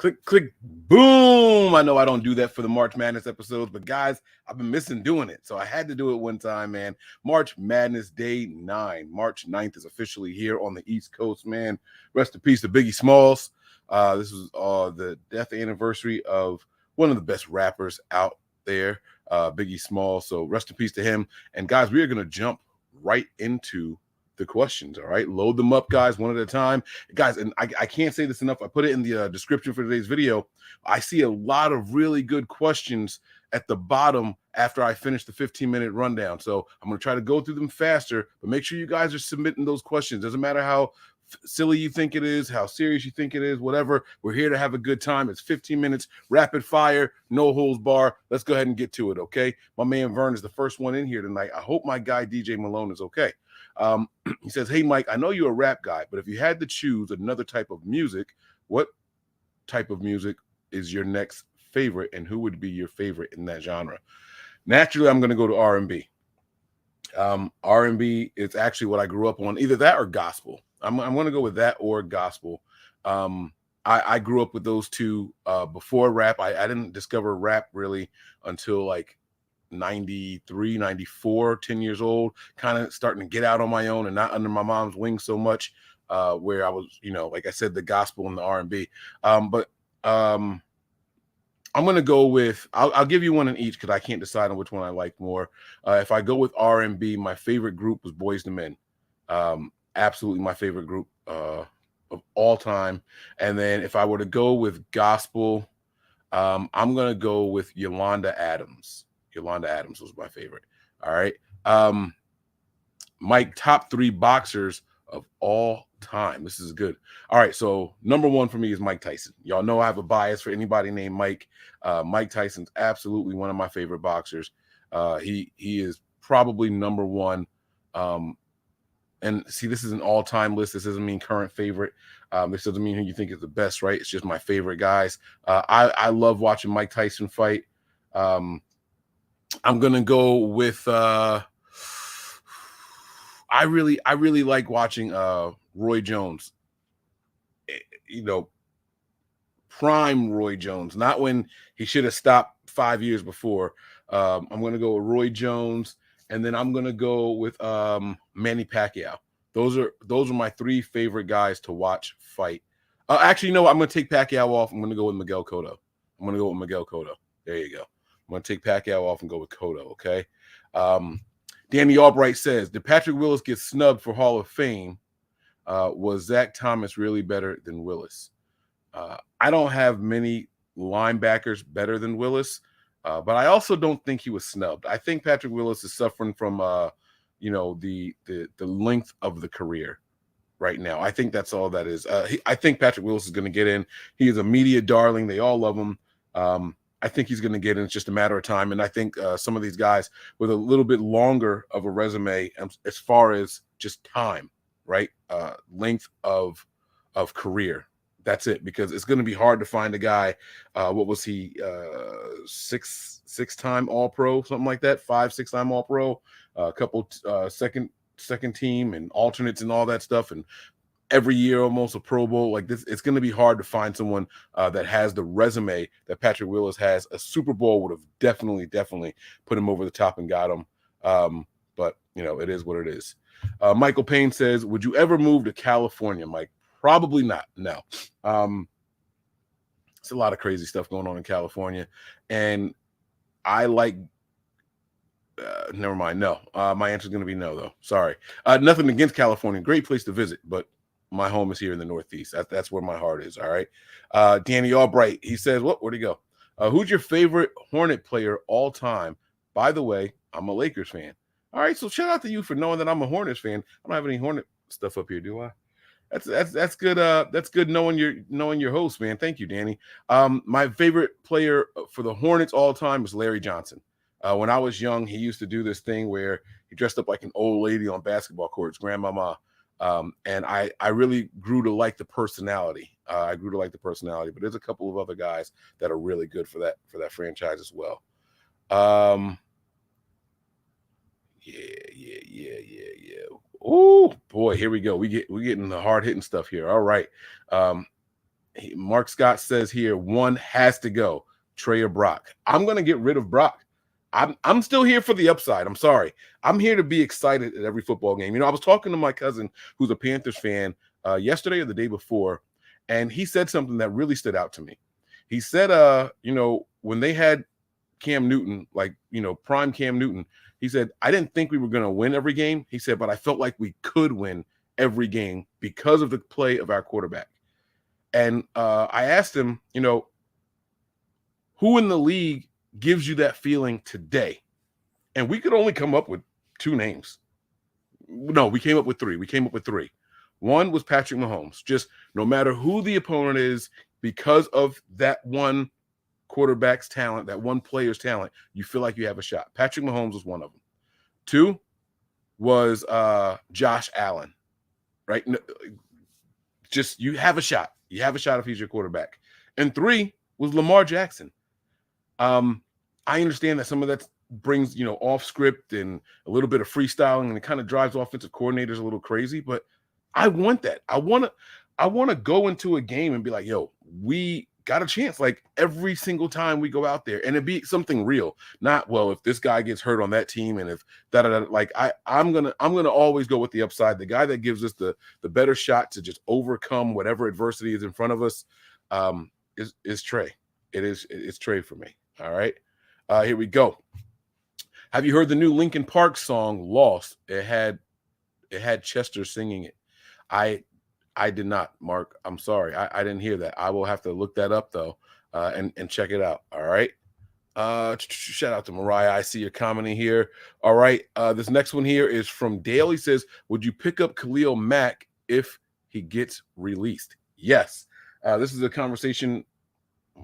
Click, click, boom. I know I don't do that for the March Madness episodes, but guys, I've been missing doing it. So I had to do it one time, man. March Madness Day 9. March 9th is officially here on the East Coast, man. Rest in peace to Biggie Smalls. This was the death anniversary of one of the best rappers out there, Biggie Smalls. So rest in peace to him. And guys, we are going to jump right into the questions. All right, load them up, guys, one at a time, guys. And I can't say this enough. I put it in the description for today's video. I see a lot of really good questions at the bottom after I finish the 15-minute rundown, so I'm going to try to go through them faster, but make sure you guys are submitting those questions. Doesn't matter how silly you think it is, how serious you think it is, whatever. We're here to have a good time. It's 15 minutes, rapid fire, no holds bar. Let's go ahead and get to it, okay? My man Vern is the first one in here tonight. I hope my guy DJ Malone is okay. He says, hey, Mike, I know you're a rap guy, but if you had to choose another type of music, what type of music is your next favorite, and who would be your favorite in that genre? Naturally, I'm going to go to R&B. R&B is actually what I grew up on, either that or gospel. I'm going to go with that or gospel. I grew up with those two before rap. I didn't discover rap really until like 93, 94, 10 years old, kind of starting to get out on my own and not under my mom's wing so much, where I was, like I said, the gospel and the R&B. But I'm going to go with, I'll give you one in each because I can't decide on which one I like more. If I go with R&B, my favorite group was Boyz II Men. Absolutely my favorite group of all time. And then if I were to go with gospel, I'm going to go with Yolanda Adams. Yolanda Adams was my favorite. All right. Mike, top 3 boxers of all time. This is good. All right. So number 1 for me is Mike Tyson. Y'all know I have a bias for anybody named Mike. Mike Tyson's absolutely one of my favorite boxers. He is probably number 1. And see, this is an all-time list. This doesn't mean current favorite. This doesn't mean who you think is the best, right? It's just my favorite guys. I love watching Mike Tyson fight. I'm gonna go with I really like watching Roy Jones. Prime Roy Jones, not when he should have stopped 5 years before. I'm gonna go with Roy Jones, and then I'm gonna go with Manny Pacquiao. Those are my 3 favorite guys to watch fight. Actually, no, I'm gonna take Pacquiao off. I'm gonna go with Miguel Cotto. There you go. I'm going to take Pacquiao off and go with Cotto, okay? Danny Albright says, did Patrick Willis get snubbed for Hall of Fame? Was Zach Thomas really better than Willis? I don't have many linebackers better than Willis, but I also don't think he was snubbed. I think Patrick Willis is suffering from, the length of the career right now. I think that's all that is. I think Patrick Willis is going to get in. He is a media darling. They all love him. I think he's going to get in. It's just a matter of time. And I think some of these guys with a little bit longer of a resume as far as just time, right? Length of career. That's it, because it's going to be hard to find a guy. What was he? Six-time All-Pro, something like that. 5-6-time All-Pro. A couple second team and alternates and all that stuff. And every year almost a Pro Bowl. Like this, it's going to be hard to find someone that has the resume that Patrick Willis has. A Super Bowl would have definitely put him over the top and got him. But it is what it is. Michael Payne says, would you ever move to California, Mike? Probably not. No. It's a lot of crazy stuff going on in California, and I like never mind. No, my answer is going to be no, though. Sorry. Nothing against California. Great place to visit, but my home is here in the Northeast. That's where my heart is. All right. Danny Albright, he says, where'd he go? Who's your favorite Hornet player all time? By the way, I'm a Lakers fan. All right. So shout out to you for knowing that I'm a Hornets fan. I don't have any Hornet stuff up here, do I? That's good. That's good knowing your host, man. Thank you, Danny. My favorite player for the Hornets all time is Larry Johnson. When I was young, he used to do this thing where he dressed up like an old lady on basketball courts, grandmama. And I really grew to like the personality. But there's a couple of other guys that are really good for that franchise as well. Yeah. Oh boy, here we go. We're getting the hard hitting stuff here. All right. Mark Scott says here, one has to go, Trey or Brock. I'm going to get rid of Brock. I'm still here for the upside. I'm sorry. I'm here to be excited at every football game. You know, I was talking to my cousin who's a Panthers fan yesterday or the day before, and he said something that really stood out to me. He said, you know, when they had Cam Newton, like, you know, prime Cam Newton, he said, I didn't think we were going to win every game. He said, but I felt like we could win every game because of the play of our quarterback. And I asked him, you know, who in the league gives you that feeling today? And we could only come up with two names. No, we came up with three. One was Patrick Mahomes. Just no matter who the opponent is, because of that one quarterback's talent, that one player's talent, you feel like you have a shot. Patrick Mahomes was one of them. Two was Josh Allen, right? Just you have a shot. You have a shot if he's your quarterback. And three was Lamar Jackson. I understand that some of that brings, you know, off script and a little bit of freestyling, and it kind of drives offensive coordinators a little crazy. But I want that. I want to go into a game and be like, yo, we got a chance like every single time we go out there, and it be something real. Not, well, if this guy gets hurt on that team, and if that, like I'm gonna always go with the upside. The guy that gives us the better shot to just overcome whatever adversity is in front of us is Trey. It's Trey for me. All right. Here we go. Have you heard the new Linkin Park song Lost? It had Chester singing it. I did not, Mark. I'm sorry. I didn't hear that. I will have to look that up though, and check it out. All right. Shout out to Mariah. I see your commenting here. All right. This next one here is from Dale. He says, would you pick up Khalil Mack if he gets released? Yes. This is a conversation.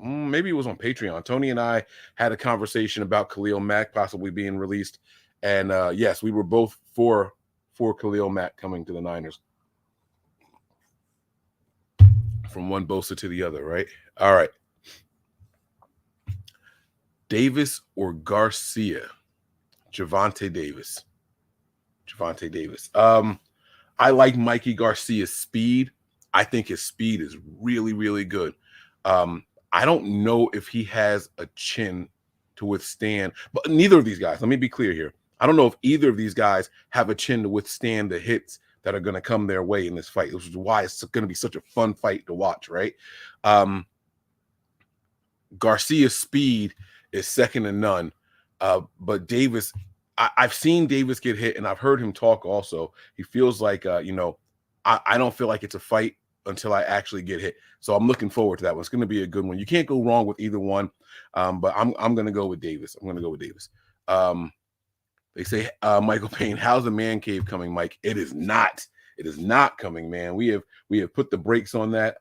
Maybe it was on Patreon. Tony and I had a conversation about Khalil Mack possibly being released. And yes, we were both for Khalil Mack coming to the Niners. From one Bosa to the other, right? All right. Davis or Garcia? Javonte Davis. I like Mikey Garcia's speed. I think his speed is really, really good. I don't know if he has a chin to withstand, but neither of these guys, let me be clear here. I don't know if either of these guys have a chin to withstand the hits that are going to come their way in this fight, which is why it's going to be such a fun fight to watch, right? Garcia's speed is second to none. But Davis, I've seen Davis get hit, and I've heard him talk also. He feels like, you know, I don't feel like it's a fight until I actually get hit. So I'm looking forward to that one. It's going to be a good one. You can't go wrong with either one. But I'm going to go with Davis. They say, Michael Payne, how's the man cave coming, Mike? It is not coming, man. We have put the brakes on that.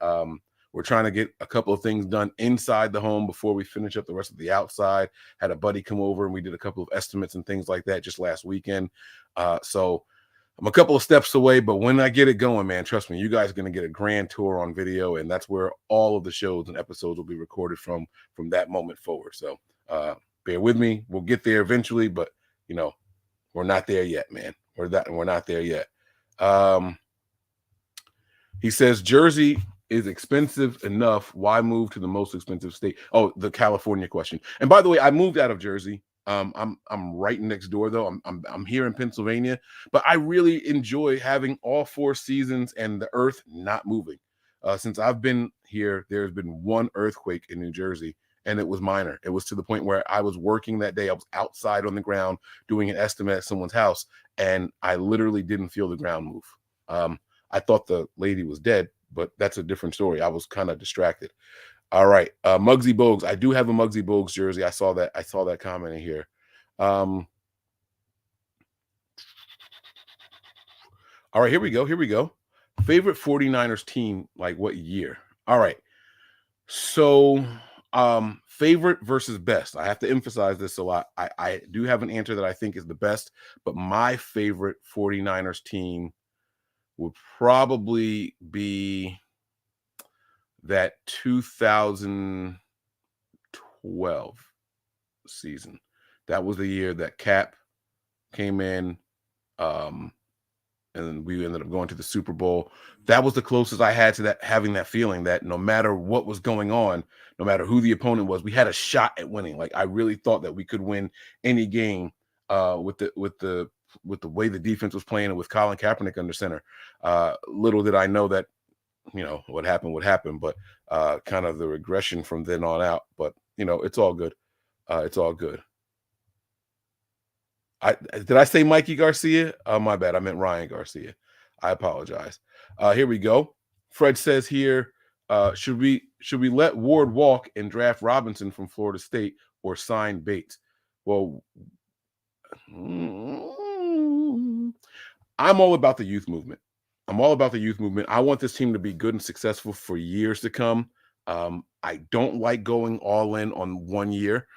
We're trying to get a couple of things done inside the home before we finish up the rest of the outside. Had a buddy come over and we did a couple of estimates and things like that just last weekend. So I'm a couple of steps away, but when I get it going, man, trust me, you guys are going to get a grand tour on video, and that's where all of the shows and episodes will be recorded from that moment forward. So bear with me. We'll get there eventually, but, you know, we're not there yet, man. We're not there yet. He says Jersey is expensive enough. Why move to the most expensive state? Oh, the California question. And by the way, I moved out of Jersey. I'm right next door though. I'm here in Pennsylvania, but I really enjoy having all four seasons and the earth not moving. Since I've been here, there's been one earthquake in New Jersey, and it was minor. It was to the point where I was working that day. I was outside on the ground doing an estimate at someone's house, and I literally didn't feel the ground move. I thought the lady was dead, but that's a different story. I was kind of distracted. All right. Muggsy Bogues. I do have a Muggsy Bogues jersey. I saw that comment in here. All right, here we go. Favorite 49ers team, like what year? All right. So favorite versus best. I have to emphasize this a lot. I do have an answer that I think is the best, but my favorite 49ers team would probably be that 2012 season. That was the year that Cap came in. and we ended up going to the Super Bowl. That was the closest I had to that, having that feeling that no matter what was going on, no matter who the opponent was, we had a shot at winning. Like I really thought that we could win any game with the way the defense was playing and with Colin Kaepernick under center. Little did I know that, what happened, but kind of the regression from then on out. But it's all good. It's all good. Did I say Mikey Garcia? My bad. I meant Ryan Garcia. I apologize. Here we go. Fred says here, should we let Ward walk and draft Robinson from Florida State or sign Bates? Well, I'm all about the youth movement. I want this team to be good and successful for years to come. I don't like going all in on 1 year.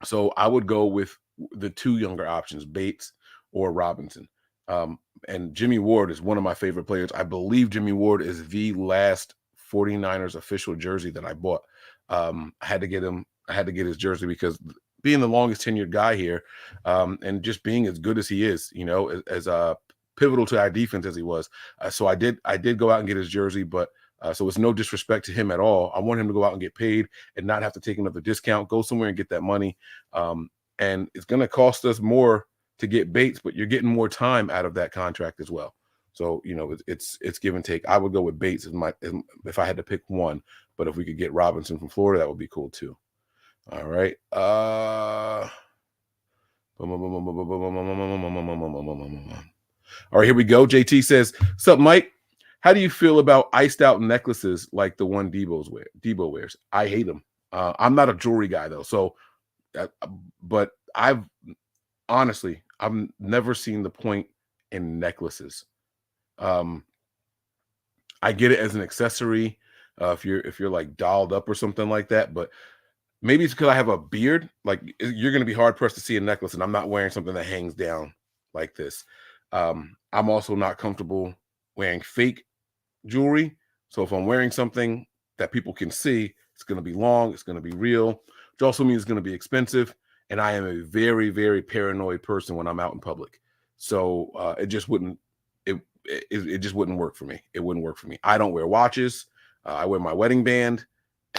So I would go with the two younger options, Bates or Robinson. And Jimmy Ward is one of my favorite players. I believe Jimmy Ward is the last 49ers official jersey that I bought. I had to get his jersey because being the longest tenured guy here, and just being as good as he is, as pivotal to our defense as he was. So I did go out and get his jersey, but so it's no disrespect to him at all. I want him to go out and get paid and not have to take another discount, go somewhere and get that money. And it's going to cost us more to get Bates, but you're getting more time out of that contract as well. So, it's give and take. I would go with Bates if I had to pick one, but if we could get Robinson from Florida, that would be cool too. All right. All right, here we go. JT says, "What's up, Mike? How do you feel about iced out necklaces like the one Debo wears? I hate them. I'm not a jewelry guy though, so but I've never seen the point in necklaces. I get it as an accessory if you're like dolled up or something like that, but maybe it's because I have a beard. Like you're going to be hard pressed to see a necklace, and I'm not wearing something that hangs down like this. I'm also not comfortable wearing fake jewelry. So if I'm wearing something that people can see, it's going to be long, it's going to be real, which also means it's going to be expensive. And I am a very, very paranoid person when I'm out in public. So it just wouldn't work for me. It wouldn't work for me. I don't wear watches. I wear my wedding band,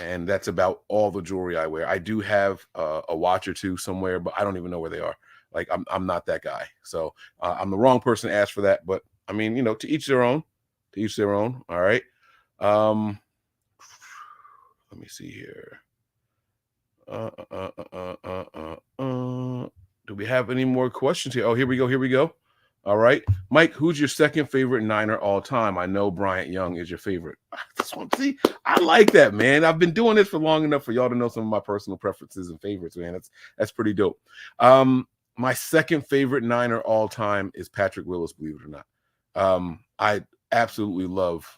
and that's about all the jewelry I wear. I do have a watch or two somewhere, but I don't even know where they are. Like I'm not that guy. So I'm the wrong person to ask for that. But I mean, to each their own. To each their own. All right. Let me see here. Do we have any more questions here? Oh, here we go. All right. Mike, who's your second favorite Niner all time? I know Bryant Young is your favorite. See, I like that, man. I've been doing this for long enough for y'all to know some of my personal preferences and favorites, man. That's pretty dope. My second favorite Niner all time is Patrick Willis, believe it or not. I absolutely love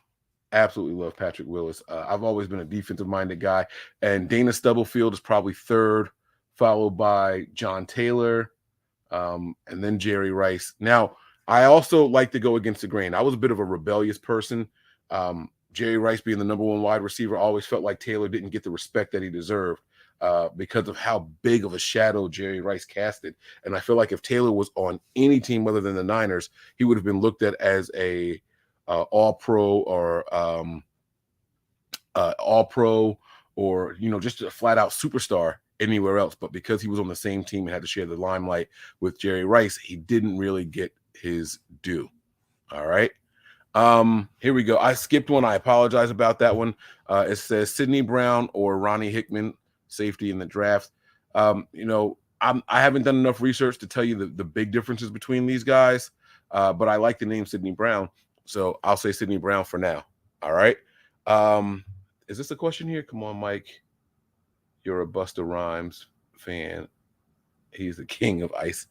Patrick Willis. I've always been a defensive-minded guy, and Dana Stubblefield is probably third, followed by John Taylor, and then Jerry Rice. Now, I also like to go against the grain. I was a bit of a rebellious person. Jerry Rice being the number one wide receiver, always felt like Taylor didn't get the respect that he deserved because of how big of a shadow Jerry Rice casted. And I feel like if Taylor was on any team other than the Niners, he would have been looked at as a all-pro or all-pro or, just a flat-out superstar anywhere else. But because he was on the same team and had to share the limelight with Jerry Rice, he didn't really get his due. All right. Here we go. I skipped one. I apologize about that one. It says Sidney Brown or Ronnie Hickman, safety in the draft. I haven't done enough research to tell you the big differences between these guys, but I like the name Sidney Brown. So I'll say Sidney Brown for now. All right. Is this a question here? Come on, Mike. You're a Busta Rhymes fan. He's the king of ice.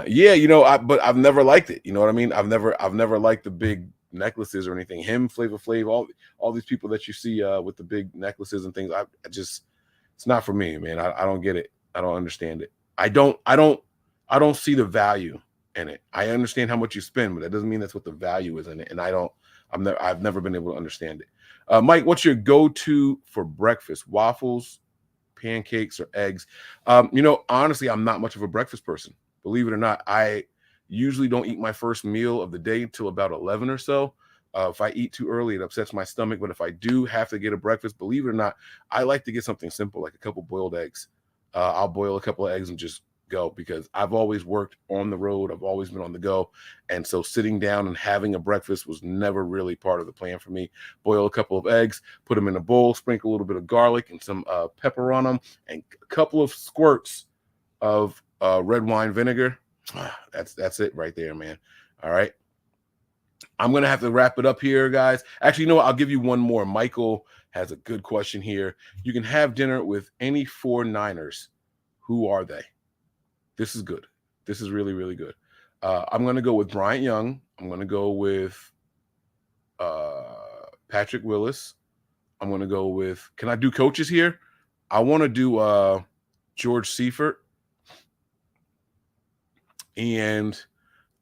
Yeah, but I've never liked it. You know what I mean? I've never liked the big necklaces or anything. Him, Flavor Flav, all these people that you see with the big necklaces and things. It's not for me, man. I don't get it. I don't understand it. I don't see the value in it. I understand how much you spend, but that doesn't mean that's what the value is in it. And I've never been able to understand it. Mike, what's your go-to for breakfast? Waffles, pancakes, or eggs? Honestly, I'm not much of a breakfast person. Believe it or not, I Usually don't eat my first meal of the day until about 11 or so. If I eat too early, it upsets my stomach. But if I do have to get a breakfast, believe it or not, I like to get something simple, like a couple boiled eggs. I'll boil a couple of eggs and just go, because I've always worked on the road. I've always been on the go. And so sitting down and having a breakfast was never really part of the plan for me. Boil a couple of eggs, put them in a bowl, sprinkle a little bit of garlic and some pepper on them, and a couple of squirts of red wine vinegar. That's it right there, man. All right. I'm going to have to wrap it up here, guys. Actually, you know what? I'll give you one more. Michael has a good question here. You can have dinner with any 4 Niners. Who are they? This is good. This is really, really good. I'm going to go with Bryant Young. I'm going to go with Patrick Willis. I'm going to go with, can I do coaches here? I want to do George Seifert. And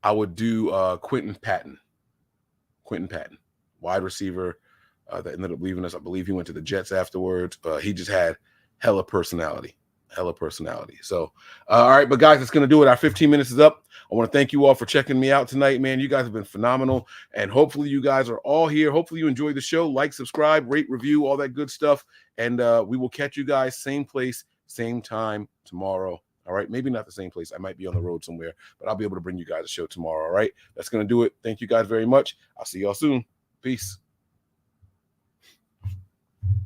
I would do Quentin Patton. Quentin Patton, wide receiver that ended up leaving us. I believe he went to the Jets afterwards. He just had hella personality. So, all right, but guys, that's going to do it. Our 15 minutes is up. I want to thank you all for checking me out tonight, man. You guys have been phenomenal, and hopefully you guys are all here. Hopefully you enjoy the show. Like, subscribe, rate, review, all that good stuff, and we will catch you guys same place, same time tomorrow. All right, maybe not the same place. I might be on the road somewhere, but I'll be able to bring you guys a show tomorrow. All right, that's going to do it. Thank you guys very much. I'll see y'all soon. Peace.